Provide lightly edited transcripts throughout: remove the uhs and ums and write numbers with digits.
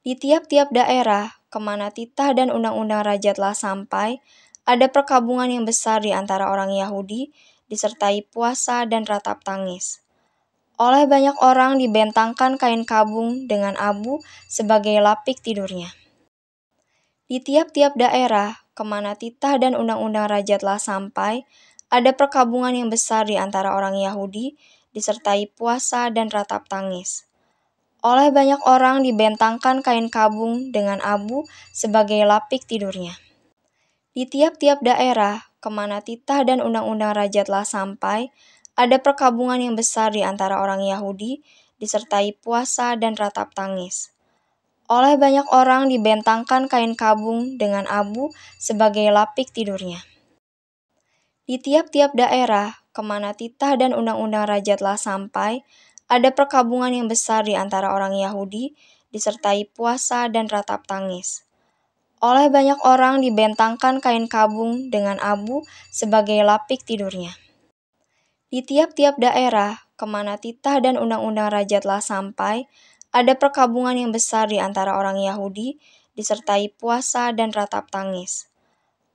Di tiap-tiap daerah, kemana titah dan undang-undang raja telah sampai, ada perkabungan yang besar di antara orang Yahudi, disertai puasa dan ratap tangis. Oleh banyak orang dibentangkan kain kabung dengan abu sebagai lapik tidurnya. Di tiap-tiap daerah, kemana titah dan undang-undang raja telah sampai, ada perkabungan yang besar di antara orang Yahudi, disertai puasa dan ratap tangis. Oleh banyak orang dibentangkan kain kabung dengan abu sebagai lapik tidurnya. Di tiap-tiap daerah, kemana titah dan undang-undang raja telah sampai, ada perkabungan yang besar di antara orang Yahudi, disertai puasa dan ratap tangis. Oleh banyak orang dibentangkan kain kabung dengan abu sebagai lapik tidurnya. Di tiap-tiap daerah, kemana titah dan undang-undang raja telah sampai, ada perkabungan yang besar di antara orang Yahudi, disertai puasa dan ratap tangis. Oleh banyak orang dibentangkan kain kabung dengan abu sebagai lapik tidurnya. Di tiap-tiap daerah, kemana titah dan undang-undang raja telah sampai, ada perkabungan yang besar di antara orang Yahudi, disertai puasa dan ratap tangis.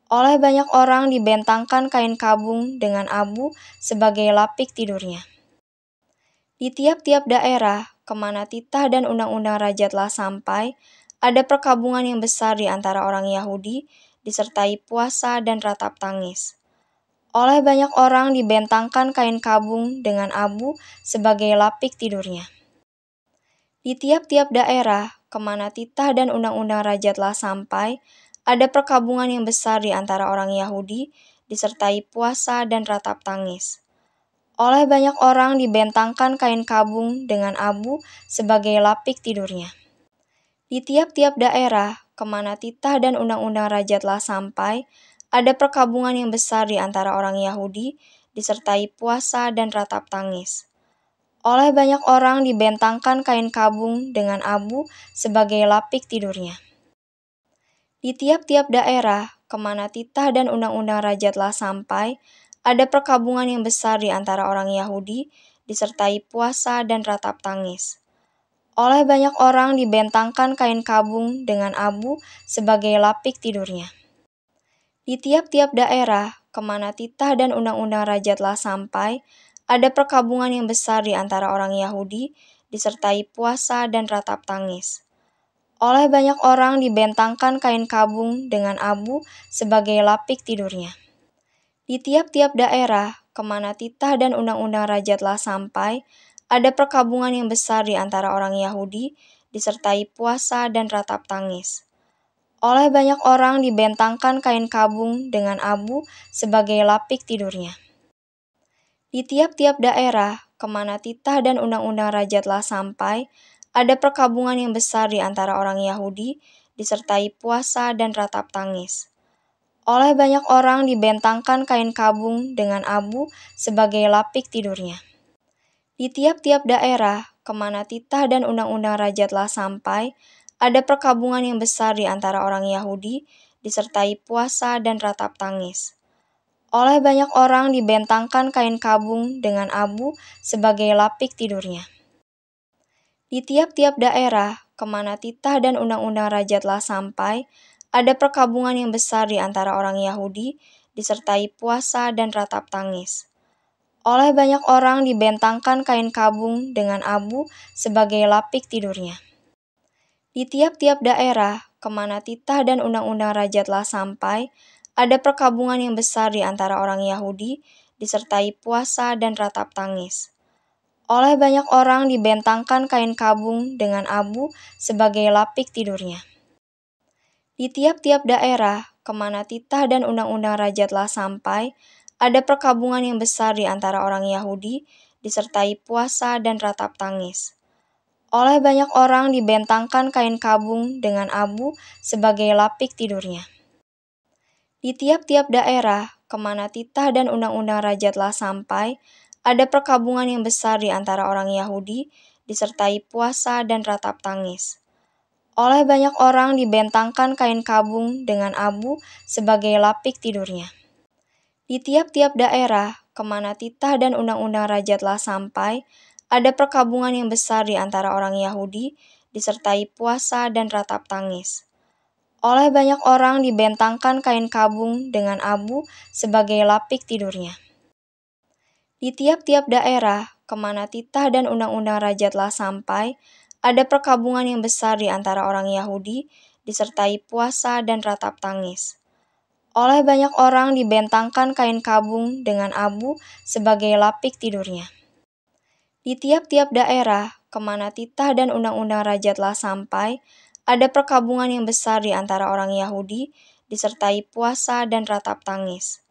Oleh banyak orang dibentangkan kain kabung dengan abu sebagai lapik tidurnya. Di tiap-tiap daerah, kemana titah dan undang-undang raja telah sampai, ada perkabungan yang besar di antara orang Yahudi, disertai puasa dan ratap tangis. Oleh banyak orang dibentangkan kain kabung dengan abu sebagai lapik tidurnya. Di tiap-tiap daerah, kemana titah dan undang-undang raja telah sampai, ada perkabungan yang besar di antara orang Yahudi, disertai puasa dan ratap tangis. Oleh banyak orang dibentangkan kain kabung dengan abu sebagai lapik tidurnya. Di tiap-tiap daerah, kemana titah dan undang-undang raja telah sampai, ada perkabungan yang besar di antara orang Yahudi, disertai puasa dan ratap tangis. Oleh banyak orang dibentangkan kain kabung dengan abu sebagai lapik tidurnya. Di tiap-tiap daerah, kemana titah dan undang-undang raja telah sampai, ada perkabungan yang besar di antara orang Yahudi, disertai puasa dan ratap tangis. Oleh banyak orang dibentangkan kain kabung dengan abu sebagai lapik tidurnya. Di tiap-tiap daerah, kemana titah dan undang-undang raja telah sampai, ada perkabungan yang besar di antara orang Yahudi, disertai puasa dan ratap tangis. Oleh banyak orang dibentangkan kain kabung dengan abu sebagai lapik tidurnya. Di tiap-tiap daerah, kemana titah dan undang-undang raja telah sampai, ada perkabungan yang besar di antara orang Yahudi, disertai puasa dan ratap tangis. Oleh banyak orang dibentangkan kain kabung dengan abu sebagai lapik tidurnya. Di tiap-tiap daerah, kemana titah dan undang-undang raja telah sampai, ada perkabungan yang besar di antara orang Yahudi, disertai puasa dan ratap tangis. Oleh banyak orang dibentangkan kain kabung dengan abu sebagai lapik tidurnya. Di tiap-tiap daerah, kemana titah dan undang-undang raja telah sampai, ada perkabungan yang besar di antara orang Yahudi, disertai puasa dan ratap tangis. Oleh banyak orang dibentangkan kain kabung dengan abu sebagai lapik tidurnya. Di tiap-tiap daerah, kemana titah dan undang-undang raja telah sampai, ada perkabungan yang besar di antara orang Yahudi, disertai puasa dan ratap tangis. Oleh banyak orang dibentangkan kain kabung dengan abu sebagai lapik tidurnya. Di tiap-tiap daerah, kemana titah dan undang-undang raja telah sampai, ada perkabungan yang besar di antara orang Yahudi, disertai puasa dan ratap tangis. Oleh banyak orang dibentangkan kain kabung dengan abu sebagai lapik tidurnya. Di tiap-tiap daerah, kemana titah dan undang-undang raja telah sampai, ada perkabungan yang besar di antara orang Yahudi, disertai puasa dan ratap tangis. Oleh banyak orang dibentangkan kain kabung dengan abu sebagai lapik tidurnya. Di tiap-tiap daerah, kemana titah dan undang-undang raja telah sampai, ada perkabungan yang besar di antara orang Yahudi, disertai puasa dan ratap tangis. Oleh banyak orang dibentangkan kain kabung dengan abu sebagai lapik tidurnya. Di tiap-tiap daerah, kemana titah dan undang-undang raja telah sampai, ada perkabungan yang besar di antara orang Yahudi, disertai puasa dan ratap tangis. Oleh banyak orang dibentangkan kain kabung dengan abu sebagai lapik tidurnya. Di tiap-tiap daerah, kemana titah dan undang-undang raja telah sampai, ada perkabungan yang besar di antara orang Yahudi, disertai puasa dan ratap tangis. Oleh banyak orang dibentangkan kain kabung dengan abu sebagai lapik tidurnya. Di tiap-tiap daerah, kemana titah dan undang-undang raja telah sampai, ada perkabungan yang besar di antara orang Yahudi, disertai puasa dan ratap tangis.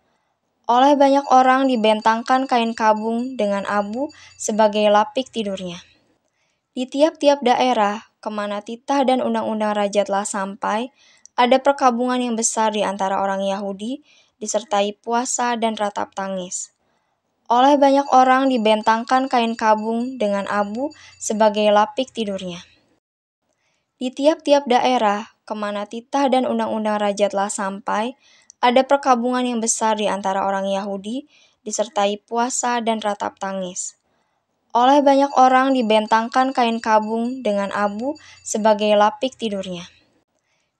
Oleh banyak orang dibentangkan kain kabung dengan abu sebagai lapik tidurnya. Di tiap-tiap daerah, kemana titah dan undang-undang raja telah sampai, ada perkabungan yang besar di antara orang Yahudi, disertai puasa dan ratap tangis. Oleh banyak orang dibentangkan kain kabung dengan abu sebagai lapik tidurnya. Di tiap-tiap daerah, kemana titah dan undang-undang raja telah sampai, ada perkabungan yang besar di antara orang Yahudi, disertai puasa dan ratap tangis. Oleh banyak orang dibentangkan kain kabung dengan abu sebagai lapik tidurnya.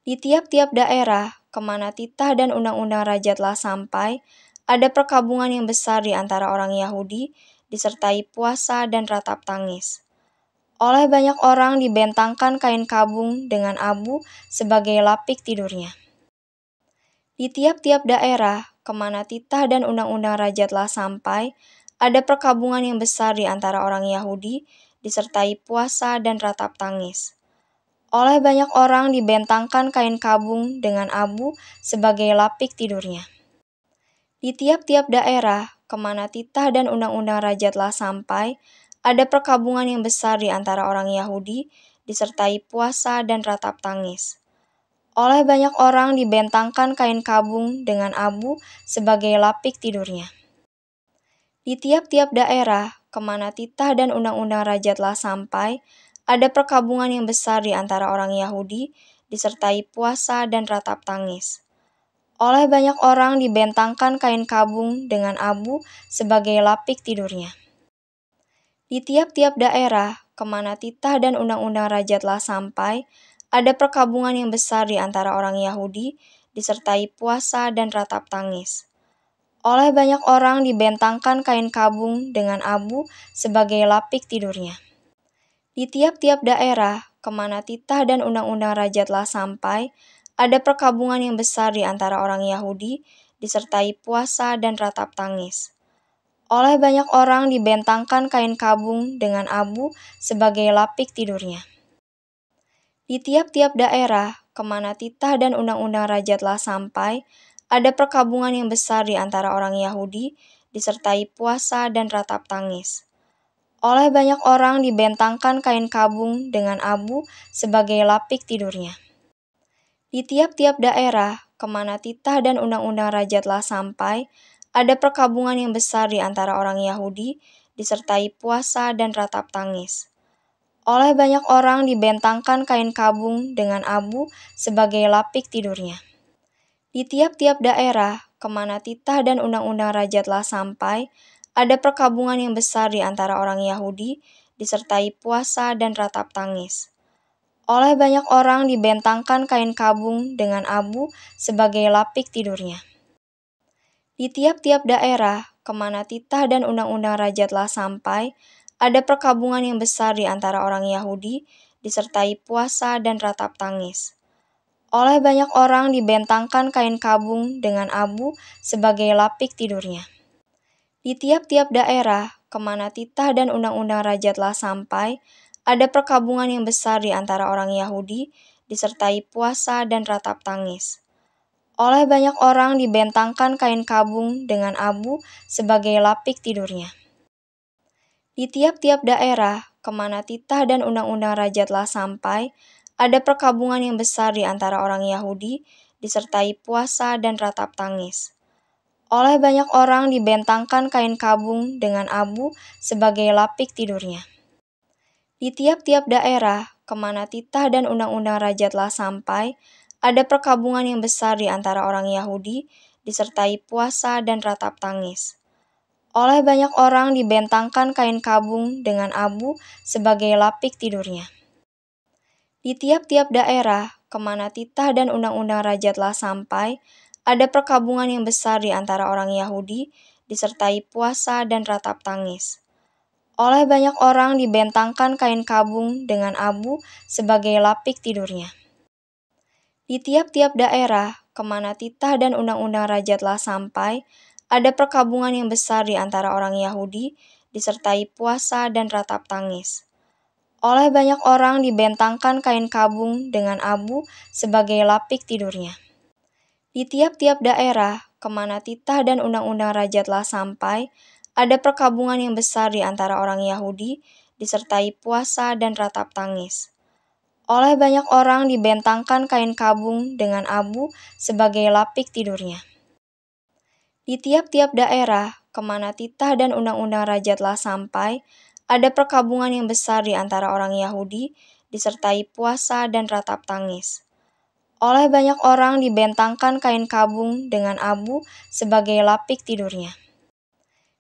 Di tiap-tiap daerah, kemana titah dan undang-undang raja telah sampai, ada perkabungan yang besar di antara orang Yahudi, disertai puasa dan ratap tangis. Oleh banyak orang dibentangkan kain kabung dengan abu sebagai lapik tidurnya. Di tiap-tiap daerah, kemana titah dan undang-undang raja telah sampai, ada perkabungan yang besar di antara orang Yahudi, disertai puasa dan ratap tangis. Oleh banyak orang dibentangkan kain kabung dengan abu sebagai lapik tidurnya. Di tiap-tiap daerah, kemana titah dan undang-undang raja telah sampai, ada perkabungan yang besar di antara orang Yahudi, disertai puasa dan ratap tangis. Oleh banyak orang dibentangkan kain kabung dengan abu sebagai lapik tidurnya. Di tiap-tiap daerah, kemana titah dan undang-undang raja telah sampai, ada perkabungan yang besar di antara orang Yahudi, disertai puasa dan ratap tangis. Oleh banyak orang dibentangkan kain kabung dengan abu sebagai lapik tidurnya. Di tiap-tiap daerah, kemana titah dan undang-undang raja telah sampai, ada perkabungan yang besar di antara orang Yahudi, disertai puasa dan ratap tangis. Oleh banyak orang dibentangkan kain kabung dengan abu sebagai lapik tidurnya. Di tiap-tiap daerah, kemana titah dan undang-undang raja telah sampai, ada perkabungan yang besar di antara orang Yahudi, disertai puasa dan ratap tangis. Oleh banyak orang dibentangkan kain kabung dengan abu sebagai lapik tidurnya. Di tiap-tiap daerah, kemana titah dan undang-undang raja telah sampai, ada perkabungan yang besar di antara orang Yahudi, disertai puasa dan ratap tangis. Oleh banyak orang dibentangkan kain kabung dengan abu sebagai lapik tidurnya. Di tiap-tiap daerah, kemana titah dan undang-undang raja telah sampai, ada perkabungan yang besar di antara orang Yahudi, disertai puasa dan ratap tangis. Oleh banyak orang dibentangkan kain kabung dengan abu sebagai lapik tidurnya. Di tiap-tiap daerah, kemana titah dan undang-undang raja telah sampai, ada perkabungan yang besar di antara orang Yahudi, disertai puasa dan ratap tangis. Oleh banyak orang dibentangkan kain kabung dengan abu sebagai lapik tidurnya. Di tiap-tiap daerah, kemana titah dan undang-undang raja telah sampai, ada perkabungan yang besar di antara orang Yahudi, disertai puasa dan ratap tangis. Oleh banyak orang dibentangkan kain kabung dengan abu sebagai lapik tidurnya. Di tiap-tiap daerah, kemana titah dan undang-undang raja telah sampai, ada perkabungan yang besar di antara orang Yahudi, disertai puasa dan ratap tangis. Oleh banyak orang dibentangkan kain kabung dengan abu sebagai lapik tidurnya. Di tiap-tiap daerah, kemana titah dan undang-undang raja telah sampai, ada perkabungan yang besar di antara orang Yahudi, disertai puasa dan ratap tangis. Oleh banyak orang dibentangkan kain kabung dengan abu sebagai lapik tidurnya. Di tiap-tiap daerah, kemana titah dan undang-undang raja telah sampai, ada perkabungan yang besar di antara orang Yahudi, disertai puasa dan ratap tangis. Oleh banyak orang dibentangkan kain kabung dengan abu sebagai lapik tidurnya. Di tiap-tiap daerah, kemana titah dan undang-undang raja telah sampai, ada perkabungan yang besar di antara orang Yahudi, disertai puasa dan ratap tangis. Oleh banyak orang dibentangkan kain kabung dengan abu sebagai lapik tidurnya. Di tiap-tiap daerah, kemana titah dan undang-undang raja telah sampai, ada perkabungan yang besar di antara orang Yahudi, disertai puasa dan ratap tangis. Oleh banyak orang dibentangkan kain kabung dengan abu sebagai lapik tidurnya. Di tiap-tiap daerah, kemana titah dan undang-undang raja telah sampai, ada perkabungan yang besar di antara orang Yahudi, disertai puasa dan ratap tangis. Oleh banyak orang dibentangkan kain kabung dengan abu sebagai lapik tidurnya. Di tiap-tiap daerah, kemana titah dan undang-undang raja telah sampai, ada perkabungan yang besar di antara orang Yahudi, disertai puasa dan ratap tangis. Oleh banyak orang dibentangkan kain kabung dengan abu sebagai lapik tidurnya.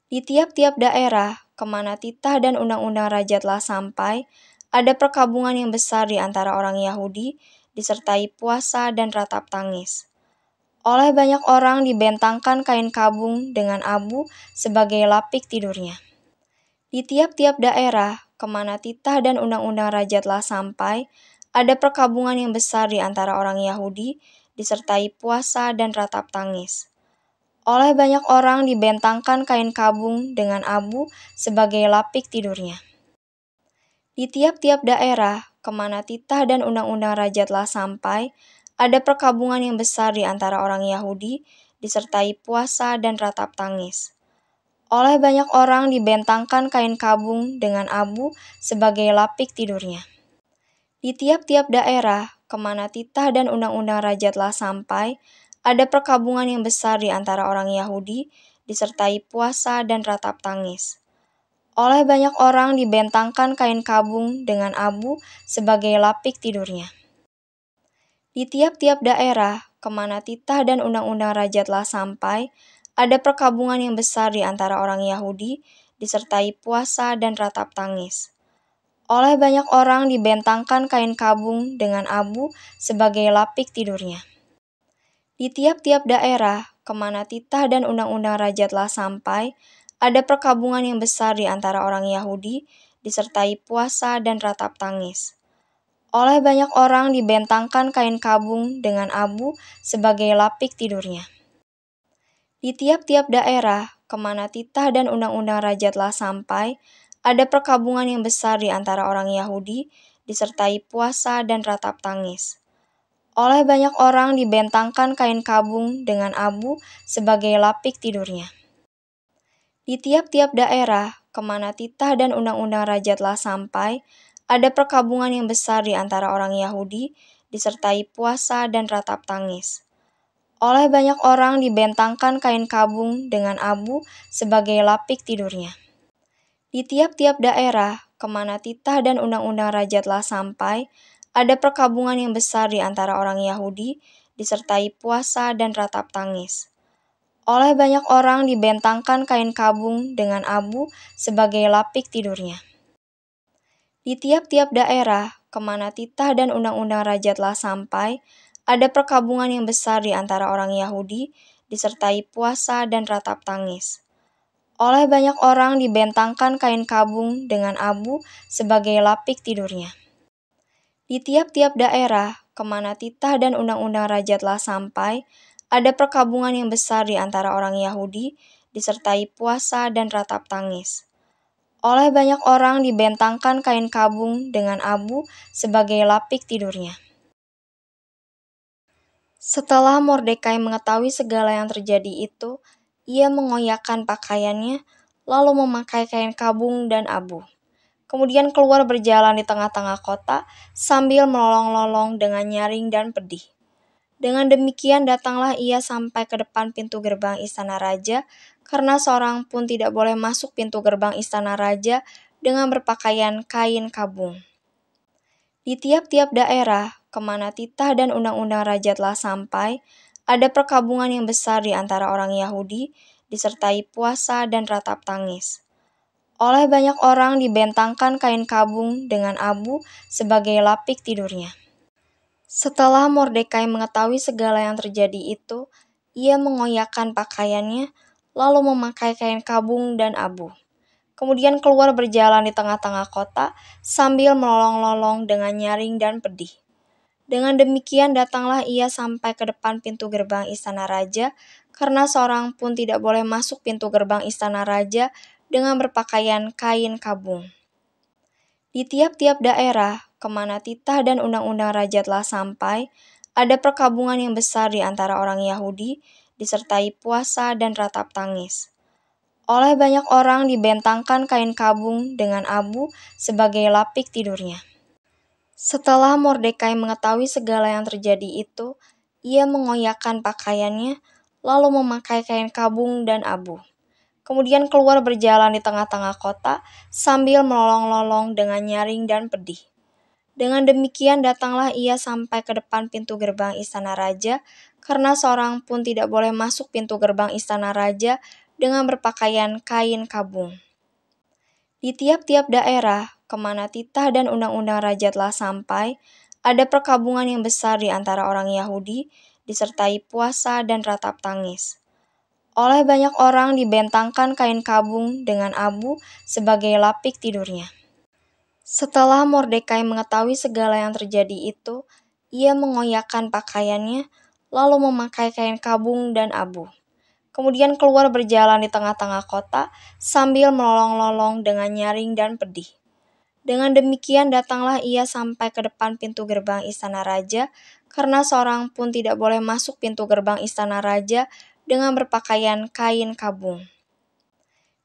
Di tiap-tiap daerah, kemana titah dan undang-undang raja telah sampai, ada perkabungan yang besar di antara orang Yahudi, disertai puasa dan ratap tangis. Oleh banyak orang dibentangkan kain kabung dengan abu sebagai lapik tidurnya. Di tiap-tiap daerah, kemana titah dan undang-undang raja telah sampai, ada perkabungan yang besar di antara orang Yahudi, disertai puasa dan ratap tangis. Oleh banyak orang dibentangkan kain kabung dengan abu sebagai lapik tidurnya. Di tiap-tiap daerah, kemana titah dan undang-undang raja telah sampai, ada perkabungan yang besar di antara orang Yahudi, disertai puasa dan ratap tangis. Oleh banyak orang dibentangkan kain kabung dengan abu sebagai lapik tidurnya. Di tiap-tiap daerah, kemana titah dan undang-undang raja telah sampai, ada perkabungan yang besar di antara orang Yahudi, disertai puasa dan ratap tangis. Oleh banyak orang dibentangkan kain kabung dengan abu sebagai lapik tidurnya. Di tiap-tiap daerah, kemana titah dan undang-undang raja telah sampai, ada perkabungan yang besar di antara orang Yahudi, disertai puasa dan ratap tangis. Oleh banyak orang dibentangkan kain kabung dengan abu sebagai lapik tidurnya. Di tiap-tiap daerah, kemana titah dan undang-undang raja telah sampai, ada perkabungan yang besar di antara orang Yahudi, disertai puasa dan ratap tangis. Oleh banyak orang dibentangkan kain kabung dengan abu sebagai lapik tidurnya. Di tiap-tiap daerah, kemana titah dan undang-undang raja telah sampai, ada perkabungan yang besar di antara orang Yahudi, disertai puasa dan ratap tangis. Oleh banyak orang dibentangkan kain kabung dengan abu sebagai lapik tidurnya. Di tiap-tiap daerah, kemana titah dan undang-undang raja telah sampai, ada perkabungan yang besar di antara orang Yahudi, disertai puasa dan ratap tangis. Oleh banyak orang dibentangkan kain kabung dengan abu sebagai lapik tidurnya. Di tiap-tiap daerah, kemana titah dan undang-undang raja telah sampai, ada perkabungan yang besar di antara orang Yahudi, disertai puasa dan ratap tangis. Oleh banyak orang dibentangkan kain kabung dengan abu sebagai lapik tidurnya. Di tiap-tiap daerah, kemana titah dan undang-undang raja telah sampai, ada perkabungan yang besar di antara orang Yahudi, disertai puasa dan ratap tangis. Oleh banyak orang dibentangkan kain kabung dengan abu sebagai lapik tidurnya. Di tiap-tiap daerah, kemana titah dan undang-undang raja telah sampai, ada perkabungan yang besar di antara orang Yahudi, disertai puasa dan ratap tangis. Oleh banyak orang dibentangkan kain kabung dengan abu sebagai lapik tidurnya. Setelah Mordekai mengetahui segala yang terjadi itu, ia mengoyakkan pakaiannya, lalu memakai kain kabung dan abu. Kemudian keluar berjalan di tengah-tengah kota sambil melolong-lolong dengan nyaring dan pedih. Dengan demikian datanglah ia sampai ke depan pintu gerbang istana raja, karena seorang pun tidak boleh masuk pintu gerbang istana raja dengan berpakaian kain kabung. Di tiap-tiap daerah, kemana titah dan undang-undang raja telah sampai, ada perkabungan yang besar di antara orang Yahudi, disertai puasa dan ratap tangis. Oleh banyak orang dibentangkan kain kabung dengan abu sebagai lapik tidurnya. Setelah Mordekai mengetahui segala yang terjadi itu, ia mengoyakkan pakaiannya, lalu memakai kain kabung dan abu. Kemudian keluar berjalan di tengah-tengah kota sambil melolong-lolong dengan nyaring dan pedih. Dengan demikian datanglah ia sampai ke depan pintu gerbang istana raja, karena seorang pun tidak boleh masuk pintu gerbang istana raja dengan berpakaian kain kabung. Di tiap-tiap daerah, kemana titah dan undang-undang raja telah sampai, ada perkabungan yang besar di antara orang Yahudi, disertai puasa dan ratap tangis. Oleh banyak orang dibentangkan kain kabung dengan abu sebagai lapik tidurnya. Setelah Mordekai mengetahui segala yang terjadi itu, ia mengoyakkan pakaiannya, lalu memakai kain kabung dan abu. Kemudian keluar berjalan di tengah-tengah kota sambil melolong-lolong dengan nyaring dan pedih. Dengan demikian datanglah ia sampai ke depan pintu gerbang istana raja, karena seorang pun tidak boleh masuk pintu gerbang istana raja dengan berpakaian kain kabung. Di tiap-tiap daerah, kemana titah dan undang-undang raja telah sampai, ada perkabungan yang besar di antara orang Yahudi, disertai puasa dan ratap tangis. Oleh banyak orang dibentangkan kain kabung dengan abu sebagai lapik tidurnya. Setelah Mordekai mengetahui segala yang terjadi itu, ia mengoyakkan pakaiannya, lalu memakai kain kabung dan abu. Kemudian keluar berjalan di tengah-tengah kota sambil melolong-lolong dengan nyaring dan pedih. Dengan demikian datanglah ia sampai ke depan pintu gerbang istana raja, karena seorang pun tidak boleh masuk pintu gerbang istana raja dengan berpakaian kain kabung.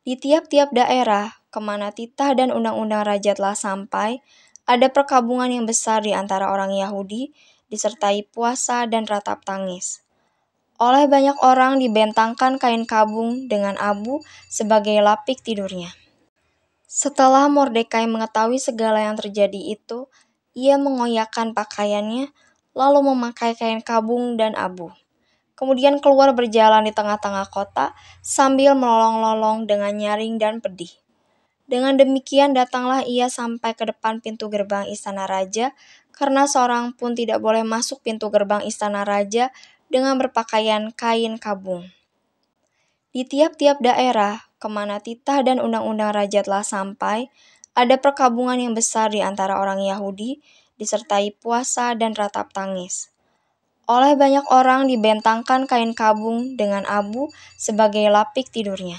Di tiap-tiap daerah, kemana titah dan undang-undang raja telah sampai, ada perkabungan yang besar di antara orang Yahudi, disertai puasa dan ratap tangis. Oleh banyak orang dibentangkan kain kabung dengan abu sebagai lapik tidurnya. Setelah Mordekai mengetahui segala yang terjadi itu, ia mengoyakkan pakaiannya, lalu memakai kain kabung dan abu. Kemudian keluar berjalan di tengah-tengah kota sambil melolong-lolong dengan nyaring dan pedih. Dengan demikian datanglah ia sampai ke depan pintu gerbang istana raja, karena seorang pun tidak boleh masuk pintu gerbang istana raja dengan berpakaian kain kabung. Di tiap-tiap daerah, kemana titah dan undang-undang raja telah sampai, ada perkabungan yang besar di antara orang Yahudi, disertai puasa dan ratap tangis. Oleh banyak orang dibentangkan kain kabung dengan abu sebagai lapik tidurnya.